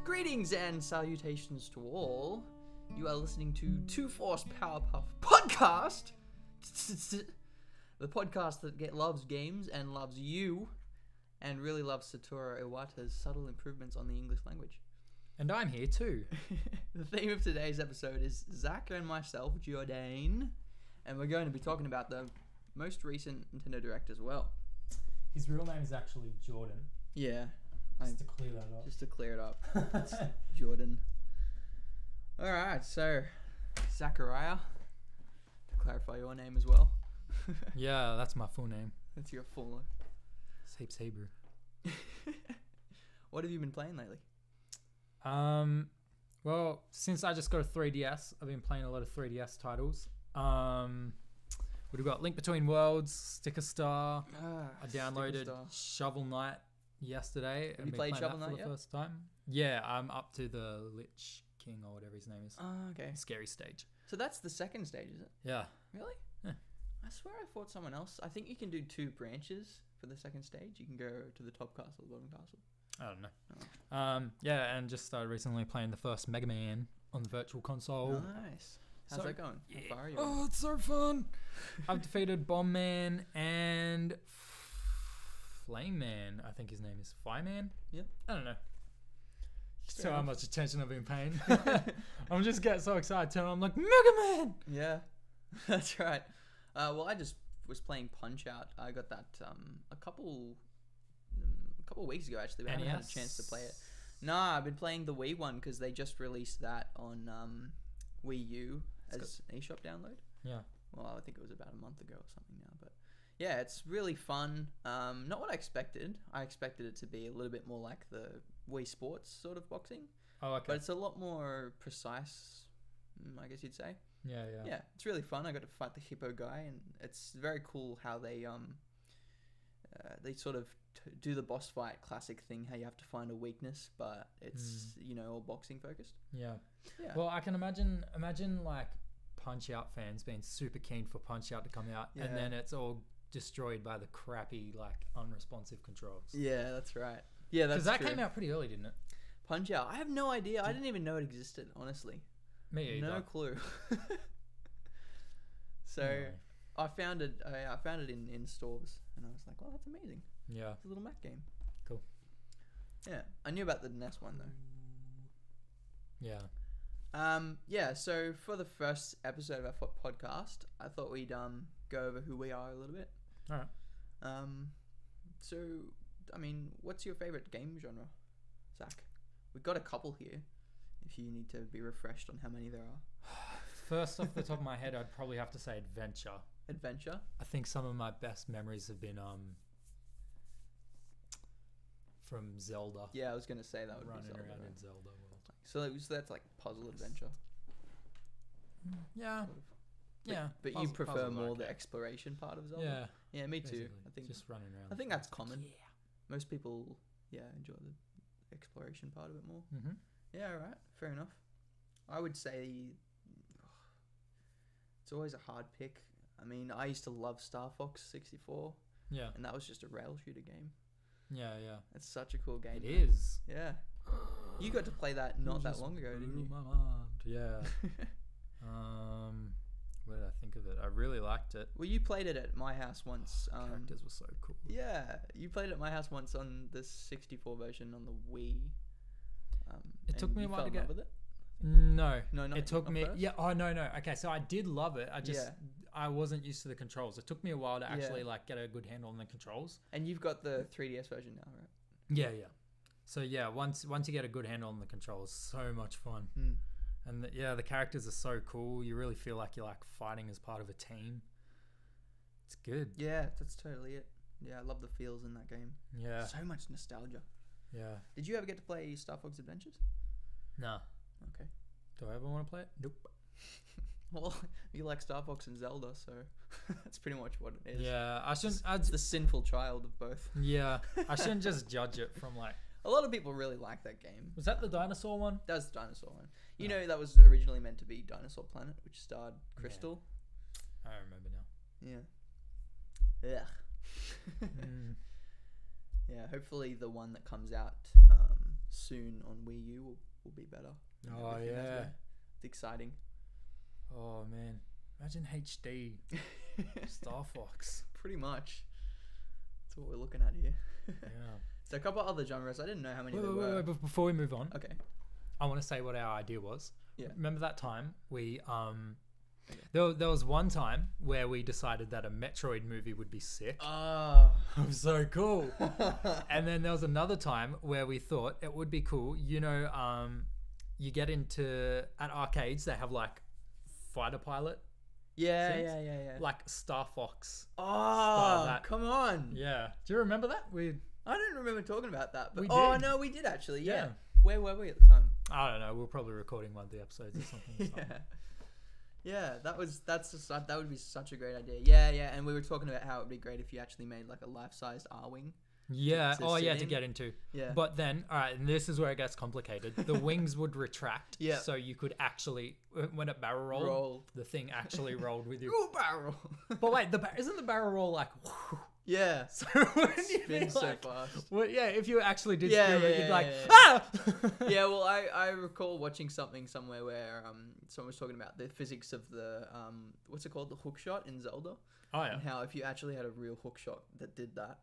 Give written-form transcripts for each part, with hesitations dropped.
Greetings and salutations to all. You are listening to Twoforce Powerpuff podcast. The podcast that loves games and loves you and really loves Satoru Iwata's subtle improvements on the English language. And I'm here too. The theme of today's episode is Zac and myself, Jordan, and we're going to be talking about the most recent Nintendo Direct as well. His real name is actually Jordan. Yeah. Just to clear that up. Just to clear it up. It's Jordan. Alright, so Zachariah, to clarify your name as well. Yeah, that's my full name. That's your full name. It's Hebrew. What have you been playing lately? Well, since I just got a 3DS, I've been playing a lot of 3DS titles. We've got Link Between Worlds, Sticker Star. I downloaded Shovel Knight yesterday. Have you played Shovel Knight for the first time? Yeah, I'm up to the Lich King or whatever his name is. Oh, okay. Scary stage. So that's the second stage, is it? Yeah. Really? Yeah. I swear I thought someone else. I think you can do 2 branches for the second stage. You can go to the top castle, the bottom castle. I don't know. Yeah, and just started recently playing the first Mega Man on the Virtual Console. Nice. How's that going? Yeah. How far are you? Oh, it's so fun. I've defeated Bomb Man and Flame Man. I think his name is Fireman. Yeah. I don't know. Just Fair how enough. much attention I've been paying. I'm just getting so excited. I'm like, Mega Man! Yeah, that's right. Well, I just was playing Punch Out. I got that a couple weeks ago actually, but I haven't had a chance to play it. Nah, I've been playing the Wii one because they just released that on Wii U as an eShop download. Yeah. Well, I think it was about a month ago or something now, but yeah, it's really fun. Not what I expected. I expected it to be a little bit more like the Wii Sports sort of boxing. Oh, okay. But it's a lot more precise, I guess you'd say. Yeah. Yeah, it's really fun. I got to fight the hippo guy, and it's very cool how they sort of do the boss fight classic thing, how you have to find a weakness, but it's all boxing focused. Yeah. Yeah. Well, I can imagine like Punch Out fans being super keen for Punch Out to come out, and then it's all destroyed by the crappy, like, unresponsive controls. Yeah, that's right. Yeah, that's because that true. came out pretty early, didn't it? Punch Out. I have no idea. I didn't even know it existed, honestly. Me either. No clue. So Anyway. I found it in stores, and I was like, "Well, that's amazing. Yeah. It's a little Mac game." Cool. Yeah, I knew about the NES one though. Yeah. Yeah. So for the first episode of our podcast, I thought we'd go over who we are a little bit. All right. So I mean, what's your favorite game genre, Zach? We've got a couple here. If you need to be refreshed on how many there are. First off the top of my head, I'd probably have to say adventure. Adventure. I think some of my best memories have been from Zelda. Yeah, I was gonna say that would running be Zelda. around Right? in Zelda world. So that's like puzzle adventure. Yeah. Sort of. Yeah. But you prefer more the exploration part of Zelda. Yeah. Yeah, me too. Basically, I think just running around. I think that's common. Yeah. Most people, enjoy the exploration part of it more. Mm-hmm. Yeah, right. Fair enough. I would say it's always a hard pick. I mean, I used to love Star Fox 64, Yeah. and that was just a rail shooter game. Yeah. It's such a cool game. It is. Yeah. You got to play that not that long ago, didn't you? My mind. Yeah. What did I think of it? I really liked it. Well, you played it at my house once. Characters were so cool. Yeah, you played it at my house once on the 64 version on the Wii. It took me a while to get with it. No, No, it took not me. first? Yeah. Oh no. Okay, so I did love it. I wasn't used to the controls. It took me a while to actually get a good handle on the controls. And you've got the 3DS version now, right? Yeah. So yeah, once you get a good handle on the controls, so much fun. And the characters are so cool. You really feel like you're like fighting as part of a team. It's good. Yeah, that's totally it. Yeah, I love the feels in that game. Yeah. So much nostalgia. Yeah. Did you ever get to play Star Fox Adventures? Nah. Okay. Do I ever want to play it? Nope. Well, you like Star Fox and Zelda, so that's pretty much what it is. Yeah, I shouldn't. It's the sinful child of both. Yeah, I shouldn't just judge it from like. A lot of people really like that game. Was that the dinosaur one? That's the dinosaur one. You No. know, that was originally meant to be Dinosaur Planet, which starred Crystal. I remember now. Yeah. Yeah, hopefully the one that comes out soon on Wii U will be better. Oh yeah, it's exciting. Oh man, imagine HD Star Fox. Pretty much. That's what we're looking at here. Yeah. So a couple other genres. I didn't know how many there were. Wait, but before we move on, okay, I want to say what our idea was. Yeah. Remember that time we there was one time where we decided that a Metroid movie would be sick. Oh, it was so cool. And then there was another time where we thought it would be cool. You know, you get into at arcades they have like fighter pilot. Yeah. Like Star Fox. Oh, come on. Yeah. Do you remember that? I don't remember talking about that. But did. No, we did actually. Yeah. Yeah. Where were we at the time? I don't know. We were probably recording one of the episodes or something. Yeah, that would be such a great idea. Yeah, and we were talking about how it would be great if you actually made like a life-sized R-wing. Yeah. To get into. Yeah. But then, all right, and this is where it gets complicated. The wings would retract. Yeah. So you could actually, when it barrel rolled, the thing actually rolled with you. Ooh, barrel. But wait, isn't the barrel roll like? Yeah. So wouldn't you be so like, fast. Well, yeah, if you actually did Yeah, scream it, yeah, you'd be like, yeah. ah! Yeah, well, I recall watching something somewhere where someone was talking about the physics of the what's it called, the hook shot in Zelda. Oh yeah. And how if you actually had a real hook shot that did that,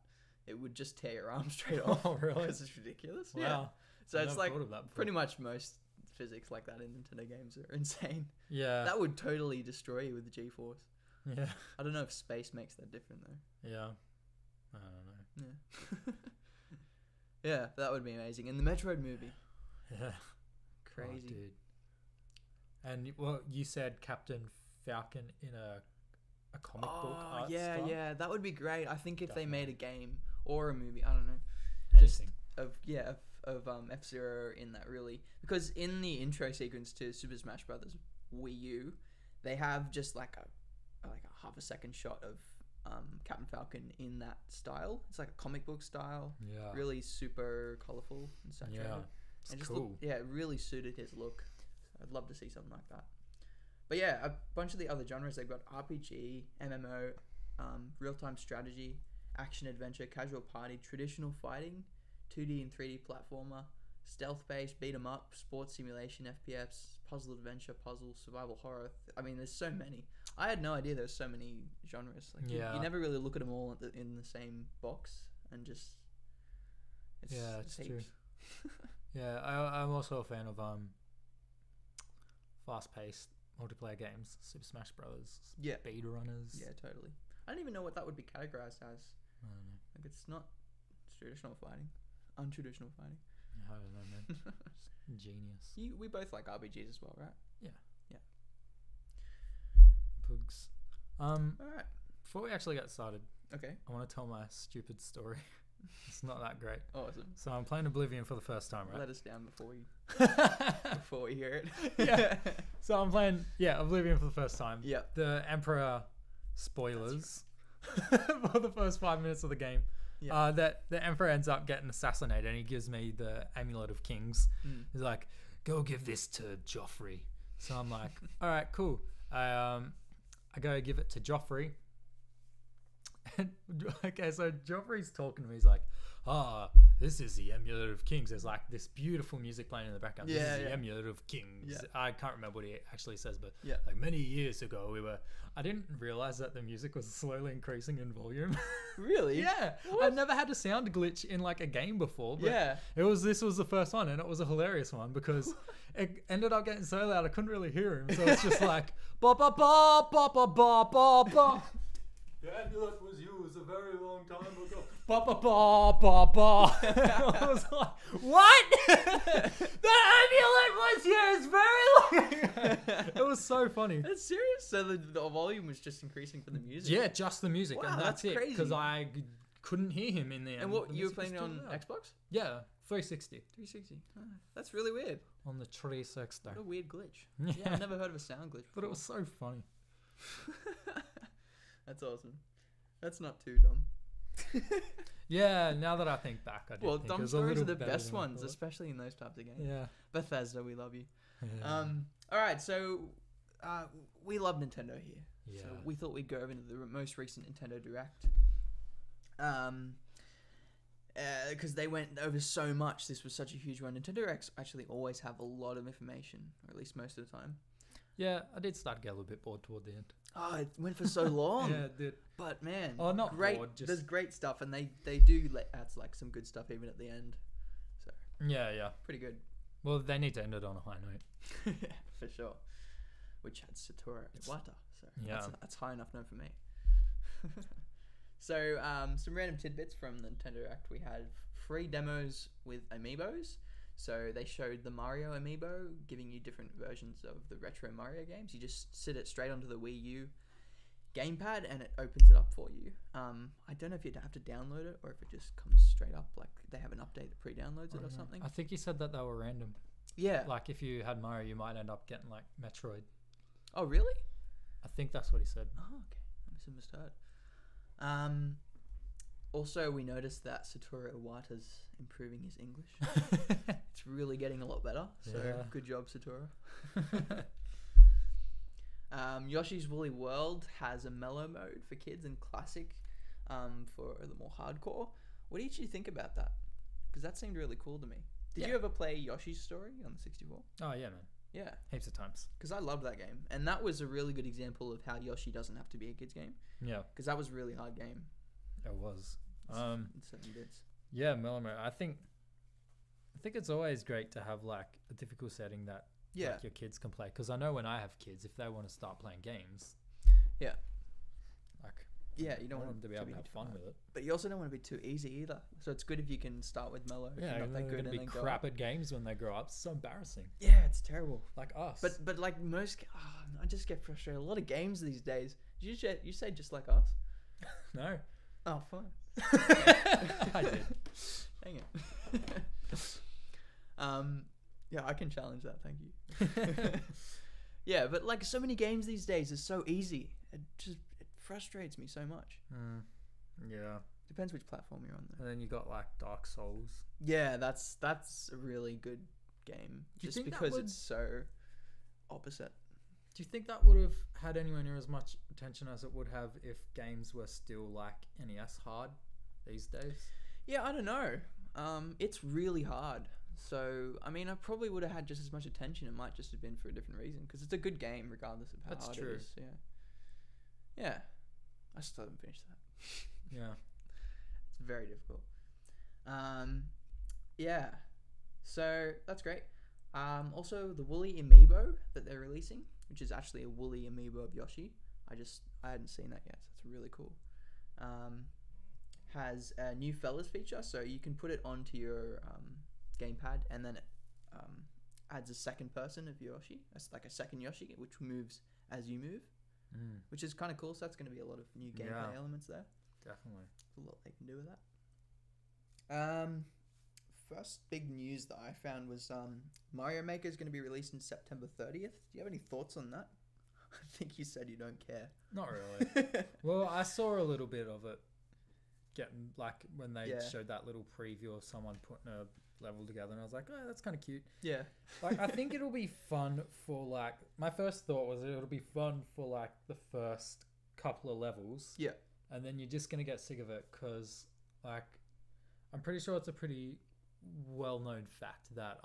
it would just tear your arm straight off. Oh really? Because it's ridiculous. Wow. Yeah. So I've it's never like thought of that before. pretty much most physics like that in Nintendo games are insane. Yeah. That would totally destroy you with the G-force. Yeah. I don't know if space makes that different though. Yeah. I don't know. Yeah. Yeah, that would be amazing. And the Metroid movie. Yeah. Crazy. Oh, dude. And well, you said Captain Falcon in a comic book art style? Yeah, that would be great. I think if Definitely. they made a game or a movie, I don't know. Anything. Of F-Zero in that, really, because in the intro sequence to Super Smash Brothers Wii U, they have just like a half a second shot of Captain Falcon in that style. It's like a comic book style, Yeah. really super colorful and saturated. Yeah. It's and just cool. it really suited his look. I'd love to see something like that. But yeah, a bunch of the other genres, they've got RPG, MMO, real-time strategy, action adventure, casual party, traditional fighting, 2D and 3D platformer, stealth-based, beat-em-up, sports simulation, FPS, puzzle adventure, puzzle, survival horror. I mean, there's so many. I had no idea there's so many genres. Like you never really look at them all in the same box and just. It's true. Yeah, I'm also a fan of fast-paced multiplayer games, Super Smash Brothers, speed runners. Yeah, totally. I don't even know what that would be categorized as. I don't know. Like it's traditional fighting, untraditional fighting. I don't know, man. Genius. We both like RPGs as well, right? Yeah. Yeah. Pugs. All right. Before we actually get started, okay, I want to tell my stupid story. It's not that great. Awesome. So I'm playing Oblivion for the first time, right? Let us down before we hear it. Yeah. So I'm playing Oblivion for the first time. Yeah. The Emperor spoilers for the first 5 minutes of the game. Yeah. That the Emperor ends up getting assassinated, and he gives me the Amulet of Kings. He's like, "Go give this to Joffrey." So I'm like, "All right, cool." I go give it to Joffrey. Okay, so Joffrey's talking to me. He's like, this is the Amulet of Kings. There's like this beautiful music playing in the background. This is the Amulet of Kings. Yeah. I can't remember what he actually says, but like many years ago, I didn't realize that the music was slowly increasing in volume. Really? Yeah. What? I've never had a sound glitch in like a game before, but this was the first one, and it was a hilarious one because it ended up getting so loud I couldn't really hear him. So it's just like ba ba ba ba ba ba ba ba. The amulet was used a very long time ago. Ba ba ba ba ba. I was like, what? The amulet was used very long. It was so funny. That's serious. So the volume was just increasing for the music. Yeah, just the music, wow, and that's it. Crazy. Because I couldn't hear him in the end. And what you were playing on Xbox? Yeah, 360. 360. Oh, that's really weird. On the 360. What a weird glitch. Yeah, I've never heard of a sound glitch before. But it was so funny. That's awesome. That's not too dumb. Yeah, now that I think back, I do think dumb it was stories a are the little best ones, especially in those types of games. Yeah. Bethesda, we love you. Yeah. All right, so we love Nintendo here. Yeah. So we thought we'd go over into the most recent Nintendo Direct. because they went over so much. This was such a huge one. Nintendo Directs actually always have a lot of information, or at least most of the time. Yeah, I did start to get a little bit bored toward the end. Oh, it went for so long. Yeah, it did. But man, not great. bored, just... There's great stuff, and they do let out like some good stuff even at the end. So yeah, pretty good. Well, they need to end it on a high note. Yeah, for sure. Which had Satoru Iwata, so yeah, that's high enough note for me. So some random tidbits from the Nintendo Direct. We had free demos with amiibos. So they showed the Mario amiibo, giving you different versions of the retro Mario games. You just sit it straight onto the Wii U gamepad and it opens it up for you. I don't know if you'd have to download it or if it just comes straight up, like they have an update that pre-downloads it or something. I think you said that they were random. Yeah. Like if you had Mario, you might end up getting like Metroid. Oh, really? I think that's what he said. Oh, okay. I misheard. Also, we noticed that Satoru Iwata's improving his English. It's really getting a lot better. So good job, Satoru. Yoshi's Woolly World has a mellow mode for kids and classic for the more hardcore. What did you think about that? Because that seemed really cool to me. Did you ever play Yoshi's Story on the 64? Oh, yeah, man. Yeah. Heaps of times. Because I loved that game. And that was a really good example of how Yoshi doesn't have to be a kid's game. Yeah. Because that was a really hard game. It was. In certain bits. Yeah, mellow mode. I think it's always great to have like a difficult setting that like your kids can play. Because I know when I have kids, if they want to start playing games, you don't want them to be able to have fun with it. But you also don't want to be too easy either. So it's good if you can start with mellow. Yeah, not that good, and be then crap at games when they grow up. It's so embarrassing. Yeah, it's terrible. Like us. But like most, I just get frustrated. A lot of games these days. Did you say just like us? No. Oh, fine. I did. Dang it. Yeah, I can challenge that. Thank you. Yeah, but like so many games these days are so easy. It frustrates me so much. Yeah. Depends which platform you're on, though. And then you got like Dark Souls. Yeah, that's a really good game. Just because it's so opposite. Do you think that would have had anywhere near as much attention as it would have if games were still like NES hard these days? Yeah, I don't know. It's really hard. So, I mean, I probably would have had just as much attention. It might just have been for a different reason. Because it's a good game regardless of how hard it is. Yeah. Yeah. I still haven't finished that. Yeah. It's very difficult. Yeah. So, that's great. Also, the Woolly Amiibo that they're releasing, which is actually a Woolly Amiibo of Yoshi. I hadn't seen that yet, so it's really cool. Has a new fellas feature, so you can put it onto your gamepad, and then it adds a second person of Yoshi. It's like a second Yoshi, which moves as you move, which is kind of cool. So that's going to be a lot of new gameplay elements there. Definitely. There's a lot they can do with that. First big news that I found was Mario Maker is going to be released in September 30th. Do you have any thoughts on that? I think you said you don't care. Not really. Well, I saw a little bit of it. Getting like when they showed that little preview of someone putting a level together, and I was like, oh, that's kind of cute. Yeah. Like, I think it'll be fun for like, my first thought was it'll be fun for like the first couple of levels. Yeah. And then you're just going to get sick of it because like, I'm pretty sure it's a pretty well-known fact that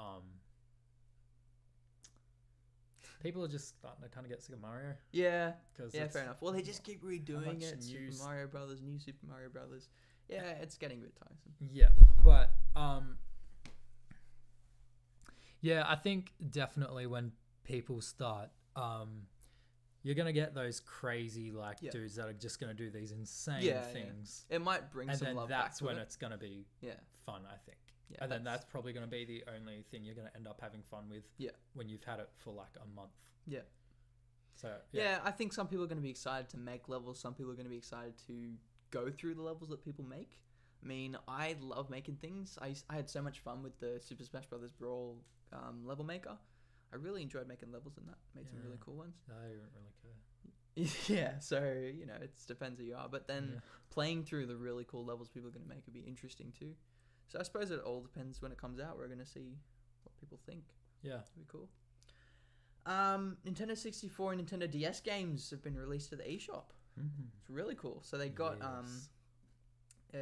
people are just starting to kind of get sick of Mario. Yeah. Yeah, fair enough. Well, they just keep redoing it. New Super Mario Brothers, new Super Mario Brothers. Yeah, it's getting a bit tiresome. Yeah, but yeah, I think definitely when people start, you're gonna get those crazy dudes that are just gonna do these insane things. Yeah. It might bring some love back. And that's when it's gonna be fun, I think. Yeah, and then that's probably going to be the only thing you're going to end up having fun with when you've had it for like a month. Yeah. So, I think some people are going to be excited to make levels. Some people are going to be excited to go through the levels that people make. I mean, I love making things. I had so much fun with the Super Smash Bros. Brawl level maker. I really enjoyed making levels in that. Made some really cool ones. I don't really care. Yeah, so, it depends who you are. But then playing through the really cool levels people are going to make would be interesting too. So I suppose it all depends when it comes out. We're going to see what people think. Yeah. It'll be cool. Nintendo 64 and Nintendo DS games have been released to the eShop. Mm-hmm. It's really cool. So they got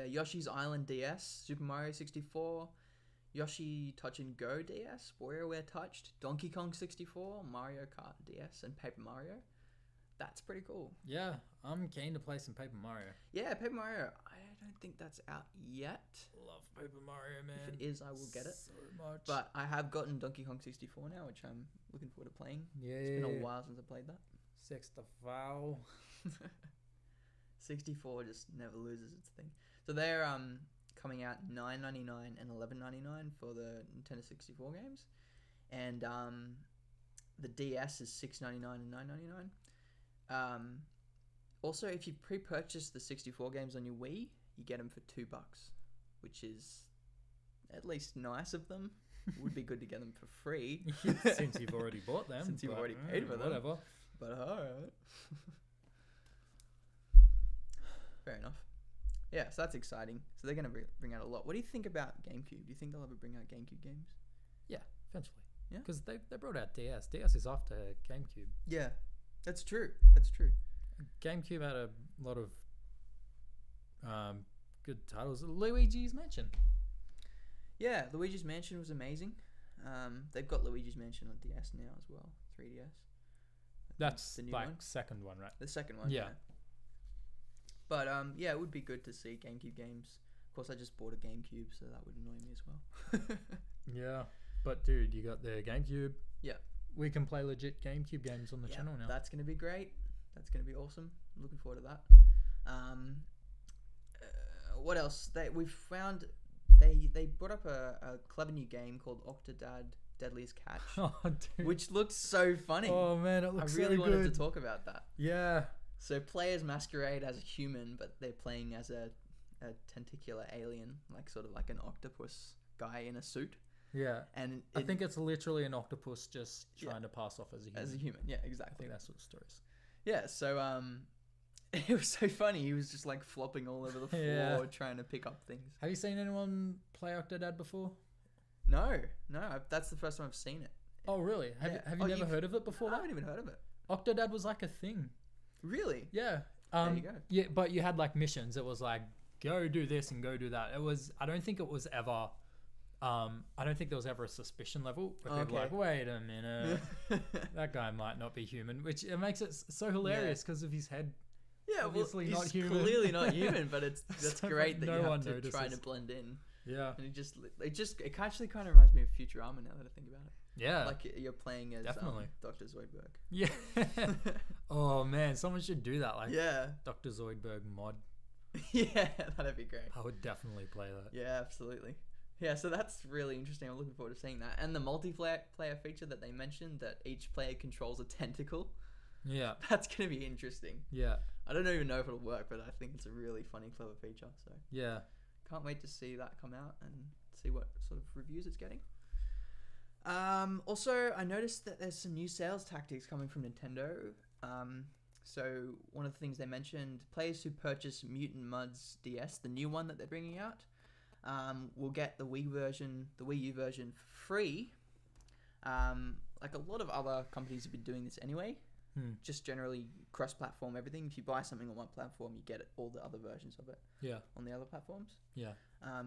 Yoshi's Island DS, Super Mario 64, Yoshi Touch and Go DS, WarioWare Touched, Donkey Kong 64, Mario Kart DS, and Paper Mario. That's pretty cool. Yeah, I'm keen to play some Paper Mario. Yeah, Paper Mario. I don't think that's out yet. Love Paper Mario, man. If it is, I will get it. So much. But I have gotten Donkey Kong 64 now, which I'm looking forward to playing. Yeah. It's been a while since I played that. 64. 64 just never loses its thing. So they're coming out $9.99 and $11.99 for the Nintendo 64 games, and the DS is $6.99 and $9.99. Also, if you pre-purchase the 64 games on your Wii, you get them for $2, which is at least nice of them. Would be good to get them for free Since you've already bought them. Since you've already paid for them. Whatever. But alright. Fair enough. Yeah, so that's exciting. So they're going to bring out a lot. What do you think about GameCube? Do you think they'll ever bring out GameCube games? Yeah, eventually. Yeah? Because they brought out DS. DS is after GameCube. Yeah, that's true. That's true. GameCube had a lot of good titles. Luigi's Mansion. Yeah, Luigi's Mansion was amazing. They've got Luigi's Mansion on DS now as well. 3DS. That's the new like one. second one, right? The second one, yeah. But yeah, it would be good to see GameCube games. Of course, I just bought a GameCube, so that would annoy me as well. Yeah, but dude, you got the GameCube. Yeah. We can play legit GameCube games on the channel now. That's going to be great. That's going to be awesome. I'm looking forward to that. What else? They brought up a clever new game called Octodad Deadliest Catch, Oh, dude. which looks so funny. Oh man, it looks I really so wanted good. to talk about that. Yeah. So players masquerade as a human, but they're playing as a tentacular alien, like sort of like an octopus guy in a suit. Yeah. And I think it's literally an octopus just trying to pass off as a human. as a human, yeah, I exactly. think that's what the story is. Yeah, so it was so funny. He was just like flopping all over the floor, Yeah. trying to pick up things. Have you seen anyone play Octodad before? No, that's the first time I've seen it. Oh, really? Have you never heard of it before I that? haven't even heard of it. Octodad was like a thing. Really? Yeah. There you go. Yeah, but you had like missions. It was like, go do this and go do that. It was, I don't think there was ever a suspicion level where people were like, wait a minute, that guy might not be human, which it makes it so hilarious because of his head. Yeah, obviously well, not he's human. clearly not human, but that's So great that no you have one to try notices. to blend in. Yeah. And it actually kind of reminds me of Futurama now that I think about it. Yeah. Like you're playing as Definitely. Dr. Zoidberg. Yeah. Oh man, someone should do that. Like Yeah. Dr. Zoidberg mod. Yeah, that'd be great. I would definitely play that. Yeah, absolutely. Yeah, so that's really interesting. I'm looking forward to seeing that. And the multiplayer feature that they mentioned, that each player controls a tentacle. Yeah. That's going to be interesting. Yeah. I don't even know if it'll work, but I think it's a really funny, clever feature. So Yeah. can't wait to see that come out and see what sort of reviews it's getting. Also, I noticed that there's some new sales tactics coming from Nintendo. So one of the things they mentioned, players who purchase Mutant Mudds DS, the new one that they're bringing out, will get the Wii U version for free. Like a lot of other companies have been doing this anyway. Just generally cross-platform everything. If you buy something on one platform, you get all the other versions of it. Yeah. On the other platforms. Yeah.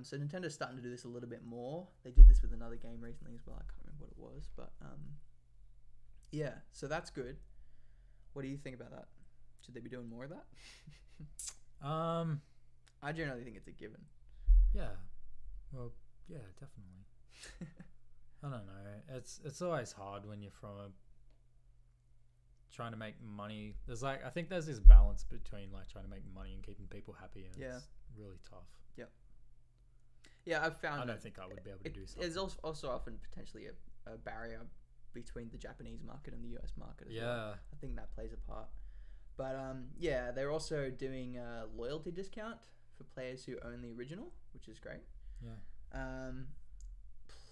So Nintendo's starting to do this a little bit more. They did this with another game recently as well. I can't remember what it was, but yeah. So that's good. What do you think about that? Should they be doing more of that? I generally think it's a given. Yeah. Well, yeah, definitely. I don't know. It's always hard when you're trying to make money. There's I think there's this balance between like trying to make money and keeping people happy, and it's really tough. Yeah, I've found. I don't think I would be able to do something. There's also often potentially a barrier between the Japanese market and the US market as well. I think that plays a part. But yeah, they're also doing a loyalty discount for players who own the original, which is great. Yeah.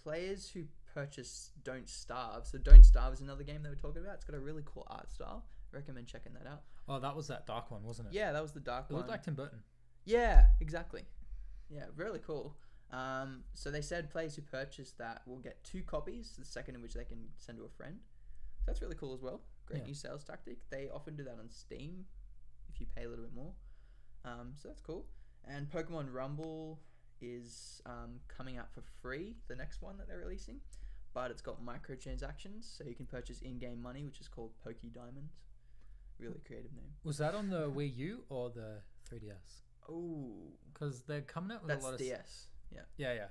Players who purchase Don't Starve. So Don't Starve is another game they were talking about. It's got a really cool art style. I recommend checking that out. Oh, that was that dark one, wasn't it? Yeah, that was the dark It one. looked like Tim Burton. Yeah, exactly. Yeah, really cool. So they said players who purchase that will get 2 copies, the second in which they can send to a friend. So that's really cool as well. Great new sales tactic. They often do that on Steam if you pay a little bit more. So that's cool. And Pokemon Rumble is coming out for free, the next one that they're releasing. But it's got microtransactions, so you can purchase in-game money, which is called Poke Diamonds. Really creative name. Was that on the Wii U or the 3DS? Oh. Because they're coming out with a lot of... That's DS. Yeah. Yeah.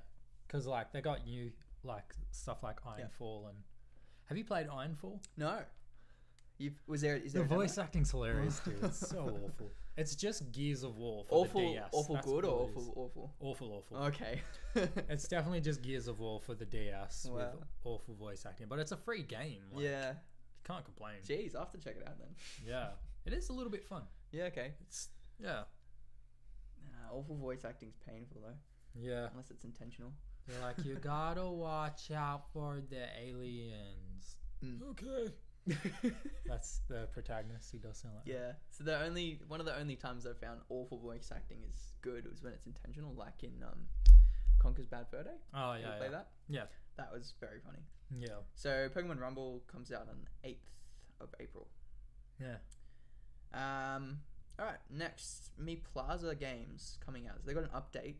Because, like, they got new, like, stuff like Ironfall and... Have you played Ironfall? No. Is there the voice acting's hilarious, dude. It's so awful. It's just Gears of War for the DS. Awful That's good or awful? Awful. Okay. It's definitely just Gears of War for the DS with Wow. awful voice acting. But it's a free game. Like, Yeah. You can't complain. Jeez, I'll have to check it out then. Yeah. It is a little bit fun. Yeah, okay. Yeah. Awful voice acting's painful though. Yeah. Unless it's intentional. They're like, you gotta watch out for the aliens. Okay. That's the protagonist. He does sound like that. Yeah. So one of the only times I've found awful voice acting is good was when it's intentional, like in Conker's Bad Fur Day. Oh Did you yeah. play that? Yeah. That was very funny. Yeah. So Pokemon Rumble comes out on 8th of April. Yeah. Alright, next Me Plaza games coming out. So they got an update.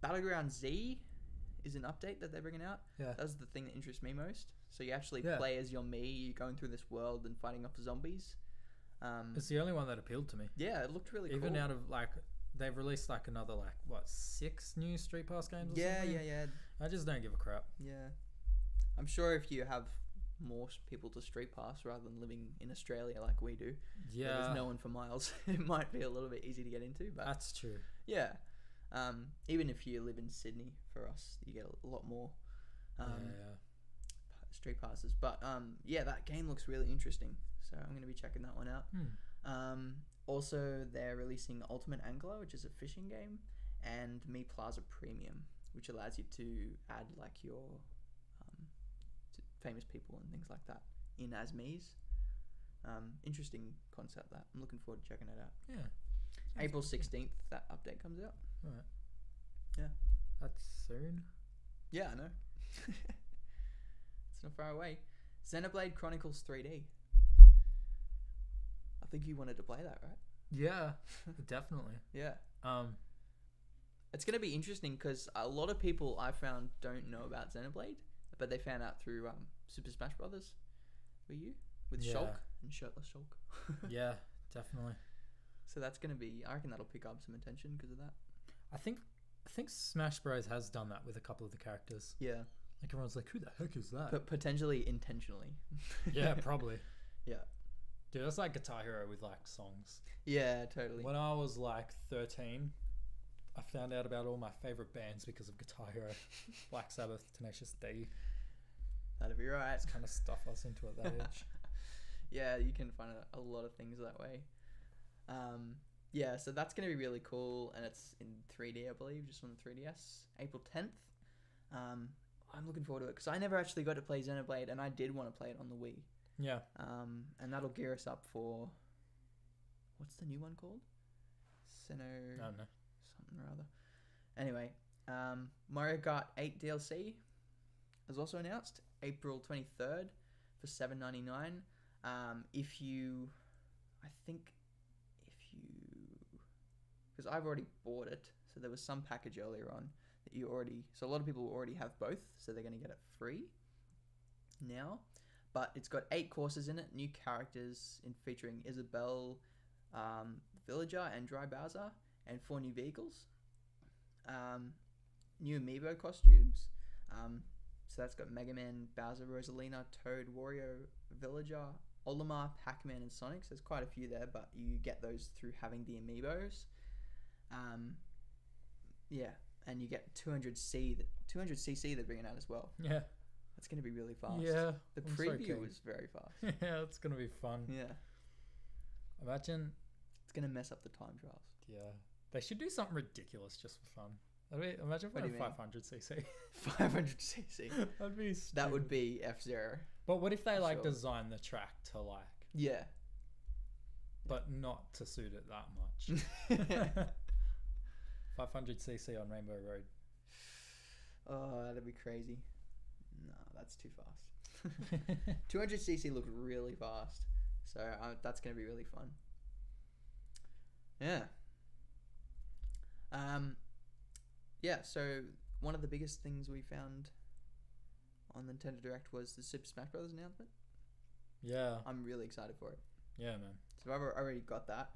Battleground Z is an update that they're bringing out. Yeah. That's the thing that interests me most. So you actually play as your me, you're going through this world and fighting off zombies. It's the only one that appealed to me. Yeah, it looked really cool. Even out of like, they've released like another 6 new Street Pass games or something? Yeah. I just don't give a crap. Yeah. I'm sure if you have more people to Street Pass rather than living in Australia like we do, where there's no one for miles, it might be a little bit easy to get into. But that's true. Yeah. Even if you live in Sydney, for us, you get a lot more Street Passes. But that game looks really interesting. So I'm going to be checking that one out. Also, they're releasing Ultimate Angler, which is a fishing game, and Me Plaza Premium, which allows you to add like your famous people and things like that in as me's. Interesting concept that. I'm looking forward to checking it out. Yeah. April 16th, that update comes out. Right. Yeah. That's soon. Yeah, I know. It's not far away. Xenoblade Chronicles 3D. I think you wanted to play that, right? Yeah, definitely. Yeah. It's going to be interesting because a lot of people I found don't know about Xenoblade, but they found out through Super Smash Brothers Wii U with Shulk and Shirtless Shulk. Yeah, definitely. So that's going to be, I reckon that'll pick up some attention because of that. I think Smash Bros has done that with a couple of the characters. Yeah. Like everyone's like, who the heck is that? But potentially intentionally. Yeah, probably. Yeah. Dude, that's like Guitar Hero with like songs. Yeah, totally. When I was like 13, I found out about all my favorite bands because of Guitar Hero. Black Sabbath, Tenacious D. That'd be right. It's kind of stuff I was into at that age. Yeah, you can find a lot of things that way. Yeah, so that's going to be really cool, and it's in 3D, I believe, just on the 3DS, April 10th. I'm looking forward to it, because I never actually got to play Xenoblade, and I did want to play it on the Wii. Yeah. And that'll gear us up for, what's the new one called? I don't know. Something or other. Anyway, Mario Kart 8 DLC is also announced, April 23rd for $7.99. Because I've already bought it, so there was some package earlier on that so a lot of people already have both, so they're going to get it free now. But it's got 8 courses in it, new characters featuring Isabelle, Villager, and Dry Bowser, and 4 new vehicles. New amiibo costumes. So that's got Mega Man, Bowser, Rosalina, Toad, Wario, Villager, Olimar, Pac-Man, and Sonic. So there's quite a few there, but you get those through having the amiibos. Yeah, and you get 200cc they're bringing out as well. Yeah. That's going to be really fast. Yeah. The preview was very fast. Yeah, it's going to be fun. Yeah. Imagine. It's going to mess up the time trials. Yeah. They should do something ridiculous just for fun. Imagine if we had 500cc. 500cc. That'd be stupid. That would be F-Zero. But what if they design the track to Yeah. But not to suit it that much. 500cc on Rainbow Road. Oh, that'd be crazy. No, that's too fast. 200cc looks really fast. So that's going to be really fun. Yeah. Yeah, so one of the biggest things we found on Nintendo Direct was the Super Smash Bros. Announcement. Yeah. I'm really excited for it. Yeah, man. So I've already got that.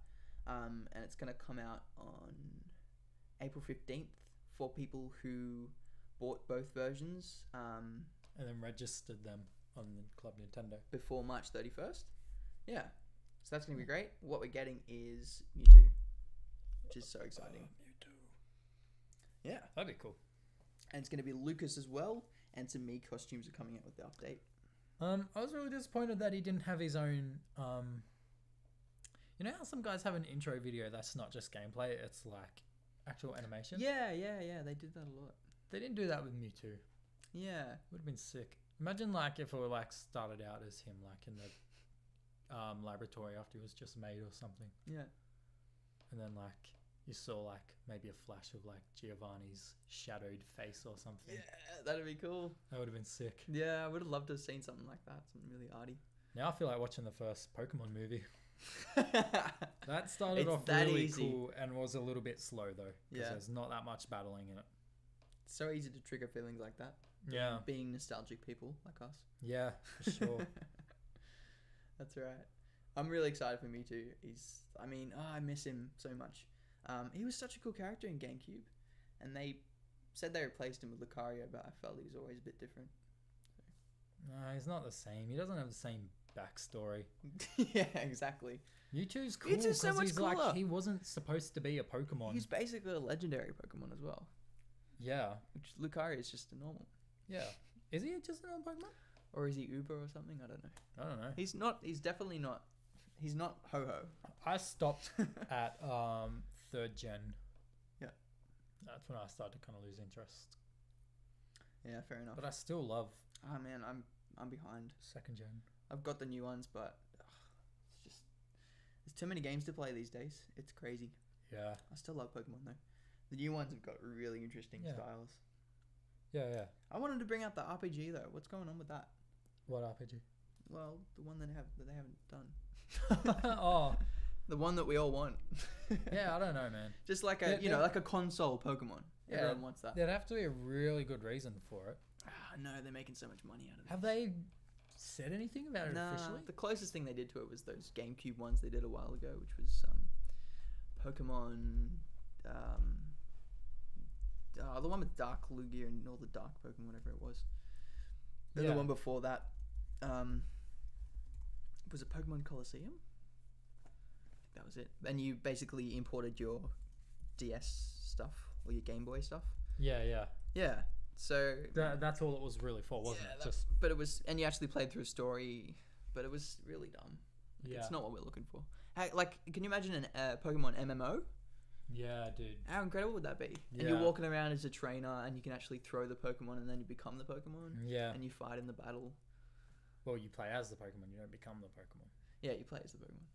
And it's going to come out on April 15th for people who bought both versions. And then registered them on Club Nintendo. Before March 31st. Yeah. So that's going to be great. What we're getting is Mewtwo, which is so exciting. Mewtwo. Yeah. That'd be cool. And it's going to be Lucas as well. And some Mii costumes are coming out with the update. I was really disappointed that he didn't have his own... you know how some guys have an intro video that's not just gameplay, it's like actual animation? Yeah. They did that a lot. They didn't do that with Mewtwo. Yeah. Would have been sick. Imagine like if it were like started out as him like in the laboratory after he was just made or something. Yeah. And then like you saw like maybe a flash of like Giovanni's shadowed face or something. Yeah, that'd be cool. That would have been sick. Yeah, I would have loved to have seen something like that. Something really arty. Now I feel like watching the first Pokemon movie. That started It's off that really easy. cool and was a little bit slow though. Because Yeah. there's not that much battling in it. It's so easy to trigger feelings like that. Yeah. Being nostalgic people like us. Yeah, for sure. That's right. I'm really excited for Mewtwo. I miss him so much. He was such a cool character in GameCube, and they said they replaced him with Lucario, but I felt he was always a bit different. No, he's not the same. He doesn't have the same backstory. Yeah, exactly. Mewtwo's cool Mewtwo's so because much he's cooler. like he wasn't supposed to be a Pokemon. He's basically a legendary Pokemon as well, Yeah, which Lucario is just a normal. yeah. Is he just an old Pokemon? Or is he Uber or something? I don't know. I don't know. He's not. He's definitely not. He's not Ho-Ho. I stopped at 3rd gen. Yeah. That's when I started to kind of lose interest. Yeah, fair enough. But I still love Oh man, I'm behind. 2nd gen. I've got the new ones, but it's just there's too many games to play these days. It's crazy. Yeah. I still love Pokemon though. The new ones have got really interesting Yeah. styles. Yeah, yeah. I wanted to bring out the RPG though. What's going on with that? What RPG? Well, the one that they haven't done. Oh, The one that we all want. yeah. I don't know, man. Just like like a console Pokemon. Yeah, Everyone wants that. There'd have to be a really good reason for it. No, they're making so much money out of it. Have they said anything about it officially? The closest thing they did to it was those GameCube ones they did a while ago, which was Pokemon. The one with Dark Lugia and all the Dark Pokemon, whatever it was. Then Yeah. the one before that was it Pokemon Colosseum? I think that was it. And you basically imported your DS stuff or your Game Boy stuff. Yeah, yeah. Yeah. So That's all it was really for, wasn't it? but it was, and you actually played through a story, but it was really dumb. Yeah. It's not what we're looking for. Like, can you imagine a Pokemon MMO? Yeah, dude. How incredible would that be? Yeah. And you're walking around as a trainer, and you can actually throw the Pokemon, and then you become the Pokemon, Yeah. and you fight in the battle. Well, you play as the Pokemon. You don't become the Pokemon. Yeah, you play as the Pokemon.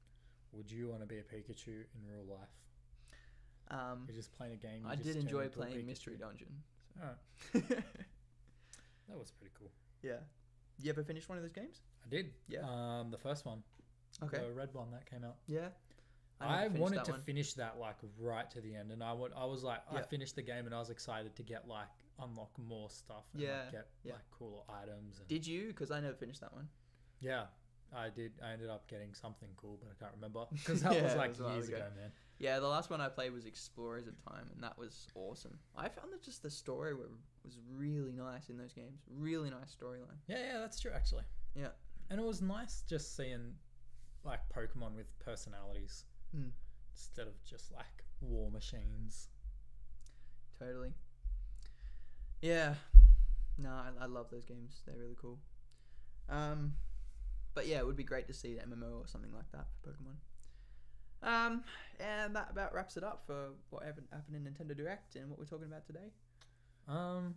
Would you want to be a Pikachu in real life? You're just playing a game. I did enjoy playing Mystery Dungeon. Alright. That was pretty cool. Yeah. You ever finished one of those games? I did. Yeah. The first one. Okay. The red one that came out. Yeah. I never finished wanted that to one. finish that like right to the end, and I was like, I Yeah. finished the game, and I was excited to get like unlock more stuff. And, Yeah, like, get yeah. like cooler items. And, Did you? Because I never finished that one. yeah, I did. I ended up getting something cool, but I can't remember because that Yeah, was it like was a while years ago. ago, man. Yeah, the last one I played was Explorers of Time, and that was awesome. I found that just the story was really nice in those games. Really nice storyline. Yeah, that's true actually. Yeah. And it was nice just seeing like Pokemon with personalities instead of just like war machines. Totally. Yeah. No, I love those games. They're really cool. But yeah, it would be great to see an MMO or something like that for Pokemon. And that about wraps it up for what happened in Nintendo Direct and what we're talking about today. Can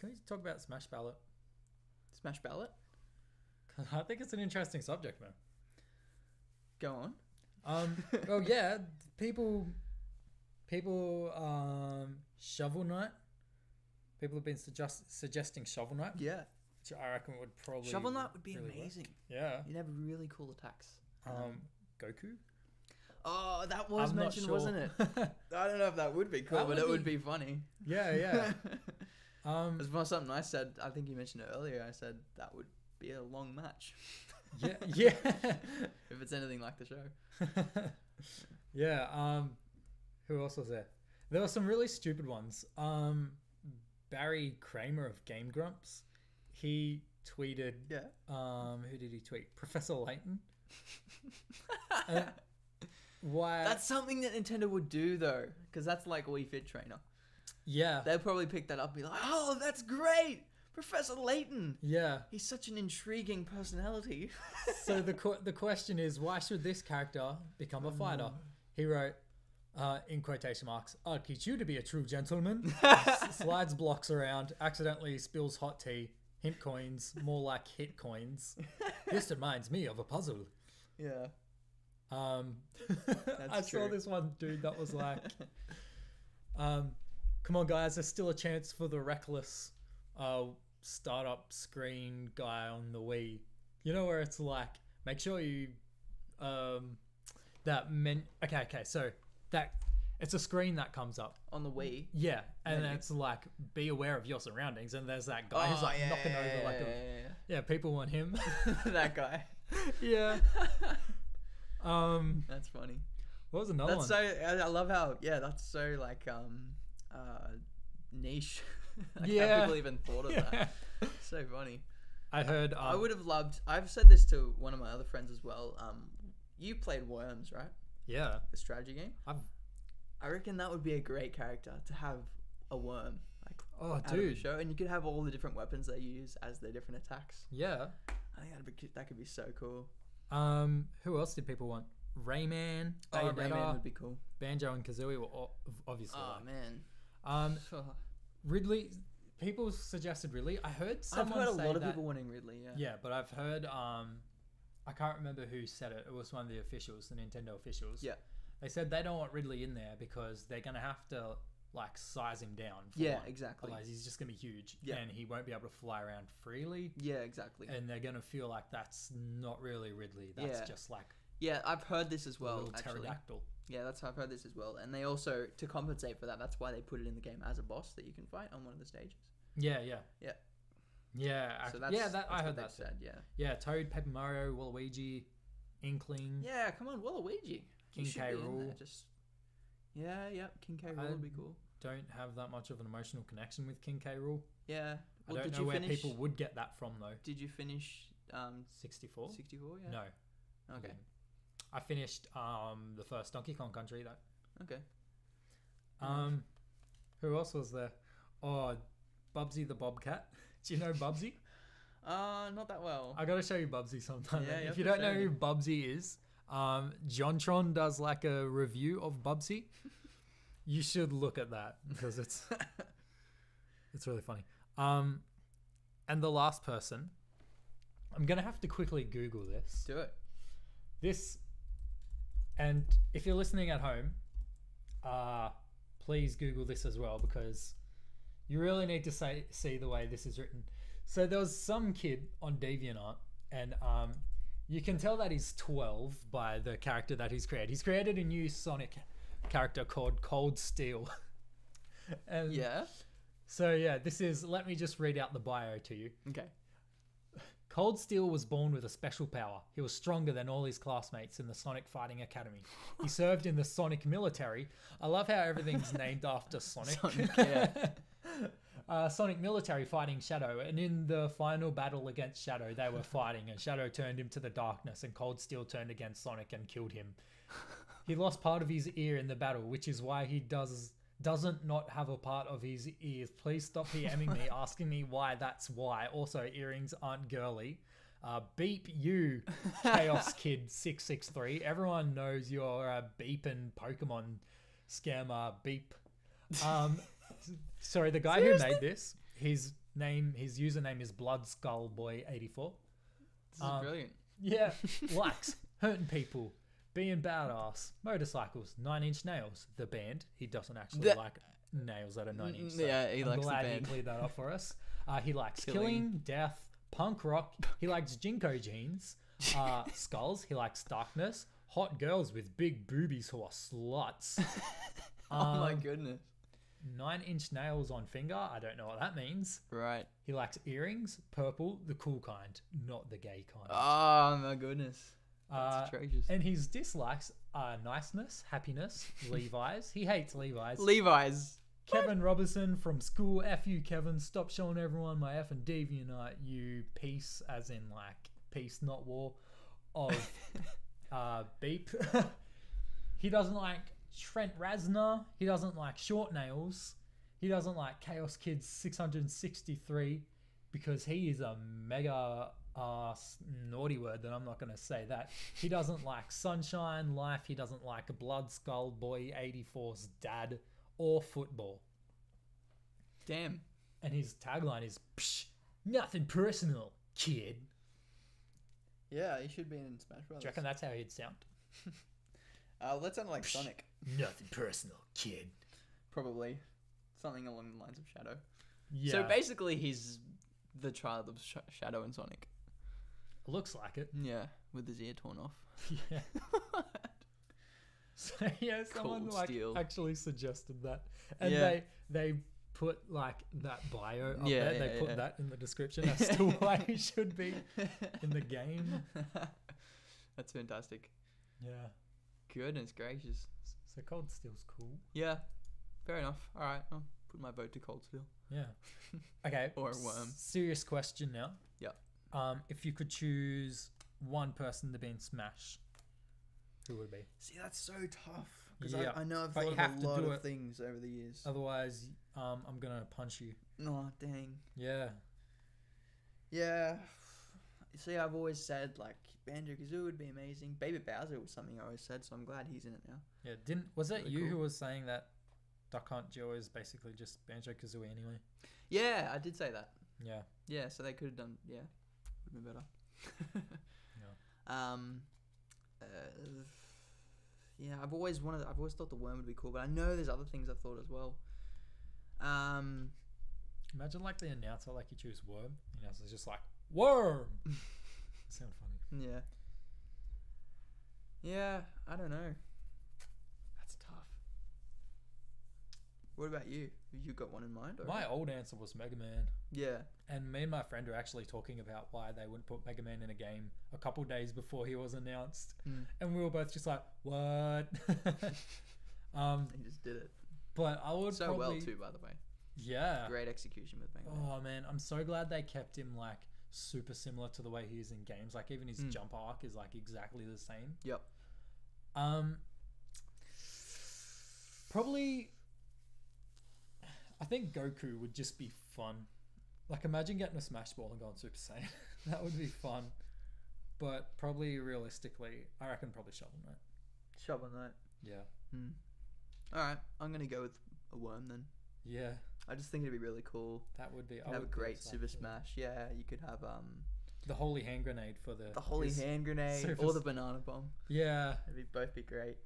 we talk about Smash Ballot? Smash Ballot? I think it's an interesting subject, man. Go on. Well, yeah, people, Shovel Knight. People have been suggesting Shovel Knight, Yeah. which I reckon would probably Shovel Knight would be really work. amazing. Yeah. You'd have really cool attacks. Goku. Oh, that was I'm not mentioned, sure. wasn't it? I don't know if that would be cool, but it would be funny. Yeah. As far as something I said, I think you mentioned it earlier. I said that would be a long match. Yeah. If it's anything like the show. Yeah. Who else was there? There were some really stupid ones. Barry Kramer of Game Grumps. He tweeted. Yeah. Who did he tweet? Professor Layton. Why? That's something that Nintendo would do though, because that's like Wii Fit Trainer. Yeah. They'll probably pick that up and be like, "Oh, that's great, Professor Layton. Yeah. He's such an intriguing personality." So the question is, why should this character become a fighter? He wrote, in quotation marks, "I'll teach you to be a true gentleman." Slides blocks around, accidentally spills hot tea, hint coins, more like hit coins. This reminds me of a puzzle. Yeah. I saw this one dude that was like, come on guys, there's still a chance for the reckless startup screen guy on the Wii. You know, where it's like, make sure you okay, so that it's a screen that comes up on the Wii. Yeah, and then it's like, be aware of your surroundings, and there's that guy who's like knocking over like yeah, people want him. That guy. Yeah. That's funny. What was another one? So I love how that's so like niche. Like how people even thought of that. So funny. I heard I would have loved. I've said this to one of my other friends as well. You played Worms, right? Yeah. The strategy game. I reckon that would be a great character to have a worm. Like out of the show, and you could have all the different weapons they use as their different attacks. Yeah. I think that could be so cool. Who else did people want? Rayman. Rayman would be cool. Banjo and Kazooie were obviously. Oh man. Ridley. People suggested Ridley. I heard someone. I've heard a lot of people wanting Ridley. Yeah. Yeah, but I've heard. I can't remember who said it. It was one of the officials, the Nintendo officials. Yeah. They said they don't want Ridley in there because they're gonna have to like size him down. Exactly. Otherwise, he's just gonna be huge, Yeah. and he won't be able to fly around freely. Yeah, exactly. And they're gonna feel like that's not really Ridley. That's just like I've heard this as well. Little pterodactyl. Yeah, I've heard this as well. And they also, to compensate for that, that's why they put it in the game as a boss that you can fight on one of the stages. Yeah. So I heard that said. Yeah, Toad, Paper Mario, Waluigi, Inkling. Yeah, come on, Waluigi. King K. Rool. King K. Rool would be cool. Don't have that much of an emotional connection with King K. Rool. Yeah. Well, I don't know where people would get that from though. Did you finish 64? 64, yeah. No. Okay. I finished the first Donkey Kong Country though. Okay. Who else was there? Oh, Bubsy the Bobcat. Do you know Bubsy? Not that well. I gotta show you Bubsy sometime. Yeah, if you don't know who Bubsy is, Jontron does like a review of Bubsy. You should look at that because it's really funny. And the last person, I'm gonna have to quickly Google this. Do it. And if you're listening at home, please Google this as well because you really need to see the way this is written. So there was some kid on DeviantArt, and you can tell that he's 12 by the character that he's created. He's created a new Sonic character called Cold Steel. And so let me just read out the bio to you. Okay. Cold Steel was born with a special power. He was stronger than all his classmates in the Sonic Fighting Academy. He served in the Sonic military. I love how everything's named after Sonic. Sonic military fighting Shadow, and in the final battle against Shadow, they were fighting, and Shadow turned him to the darkness, and Cold Steel turned against Sonic and killed him. He lost part of his ear in the battle, which is why he doesn't not have a part of his ears. Please stop PMing me, asking me why that's why. Also, earrings aren't girly. Beep you, Chaos Kid 663. Everyone knows you're a beeping Pokemon scammer. Beep. Sorry, the guy who made this, his username is BloodskullBoy84. This is brilliant. Yeah, likes hurting people, being badass, motorcycles, 9 Inch Nails, the band. He doesn't actually like nails that are 9 inch. So yeah, he likes the band. He cleared that up for us. He likes killing, death, punk rock. He likes Jinko jeans, skulls. He likes darkness, hot girls with big boobies who are sluts. Oh my goodness. 9-inch nails on finger. I don't know what that means. Right. He likes earrings, purple, the cool kind, not the gay kind. Oh my goodness. That's atrocious. And his dislikes are niceness, happiness, Levi's. He hates Levi's. Levi's. Kevin Robertson from school. F you, Kevin. Stop showing everyone my F and DeviantArt. You peace, as in like peace, not war, of beep. He doesn't like Trent Reznor. He doesn't like short nails. He doesn't like Chaos Kids 663 because he is a mega naughty word that I'm not going to say that. He doesn't like Sunshine Life. He doesn't like a Blood Skull Boy 84's dad or football. Damn. And his tagline is, Psh, nothing personal, kid. Yeah, he should be in Smash Brothers. Do you reckon that's how he'd sound? That sounded like Psh, Sonic. Nothing personal, kid. Probably. Something along the lines of Shadow. Yeah. So basically he's the child of Shadow and Sonic. Looks like it. Yeah, with his ear torn off. Yeah. So yeah, someone Cold like Steel. actually suggested that, and Yeah. they put like that bio up Yeah, there. yeah, They put yeah. that in the description as to why he should be in the game. That's fantastic. Yeah. Goodness gracious. So Cold Steel's cool. Yeah, fair enough. All right, I'll put my vote to Cold Steel. Yeah. Okay. Or a worm. Serious question now. Yeah. If you could choose one person to be in Smash, who would it be? See, that's so tough. Because Yeah, I know I've but thought you of have a to lot do of it. things over the years. Otherwise, I'm gonna punch you. Oh, dang. Yeah. Yeah. See, I've always said, like, Banjo-Kazooie would be amazing. Baby Bowser was something I always said, so I'm glad he's in it now. Yeah. Was it Really you cool. who was saying that Duck Hunt Joe is basically just Banjo-Kazooie anyway? Yeah, I did say that. Yeah. Yeah, so they could have done, yeah, would have been better. Yeah. Yeah, I've always thought the worm would be cool, but I know there's other things I've thought as well. Imagine like the announcer, like you choose Worm. The announcer's just like, Worm! Sound funny. Yeah. Yeah, I don't know. That's tough. What about you? Have you got one in mind? Or? My old answer was Mega Man. Yeah. And me and my friend were actually talking about why they wouldn't put Mega Man in a game a couple days before he was announced. And we were both just like, what? They just did it. But I would So probably... well too, by the way. Yeah. Great execution with Mega Man. Oh man, I'm so glad they kept him like super similar to the way he is in games. Like even his jump arc is like exactly the same. Yep. Probably I think Goku would just be fun. Like imagine getting a Smash Ball and going Super Saiyan. That would be fun. But probably realistically, I reckon probably Shovel Knight. Shovel Knight. Yeah. Alright, I'm gonna go with a worm then. Yeah. I just think it'd be really cool. That would be. You could have a great Super Smash. Yeah, you could have the holy hand grenade for the holy hand grenade or the banana bomb. Yeah. It'd both be great.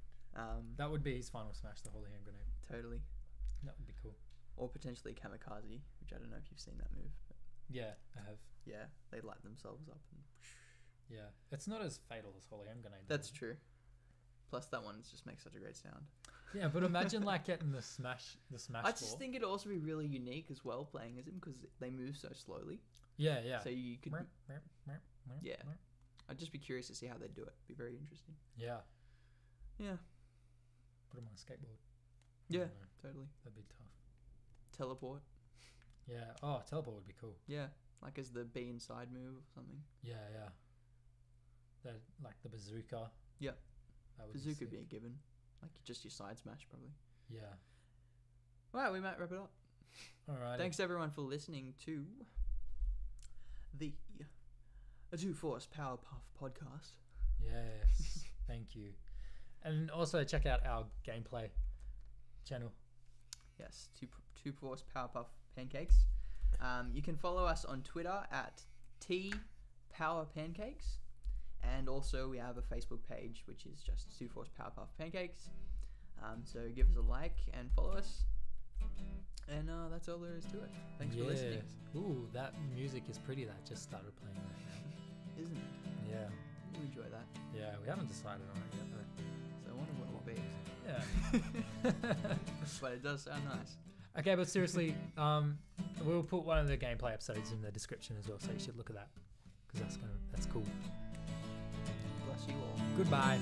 That would be his final smash, the holy hand grenade. Totally. That would be cool. Or potentially Kamikaze, which I don't know if you've seen that move. But Yeah, I have. yeah, they light themselves up. And Yeah. It's not as fatal as holy hand grenade. that's true. Plus that one just makes such a great sound. Yeah, but imagine like getting the smash I just think it'd also be really unique as well playing as him because they move so slowly. Yeah, yeah. So you could. Yeah. I'd just be curious to see how they do it. Be very interesting. Yeah. Yeah. Put him on a skateboard. I Yeah. don't know. Totally. That'd be tough. Teleport. Yeah. Oh, teleport would be cool. Yeah. Like as the B inside move or something. Yeah, yeah. That like the bazooka. Yeah. That would Bazooka be would be a sick. given. Like just your side smash probably. Yeah. Right, we might wrap it up. All right. Thanks everyone for listening to the Twoforce Powerpuff podcast. Yes. Thank you. And also check out our gameplay channel. Yes, Twoforce Powerpuff Pancakes. You can follow us on Twitter at TPowerPancakes. And also we have a Facebook page which is just Twoforce Powerpuff Pancakes. So give us a like and follow us. And that's all there is to it. Thanks for listening. Ooh, that music is pretty that just started playing right now. Isn't it? Yeah. to enjoy that. Yeah, we haven't decided on it yet though. So I wonder what it will be. Yeah. But it does sound nice. Okay, but seriously, we'll put one of the gameplay episodes in the description as well, so you should look at that because that's cool. Bless you all. Goodbye.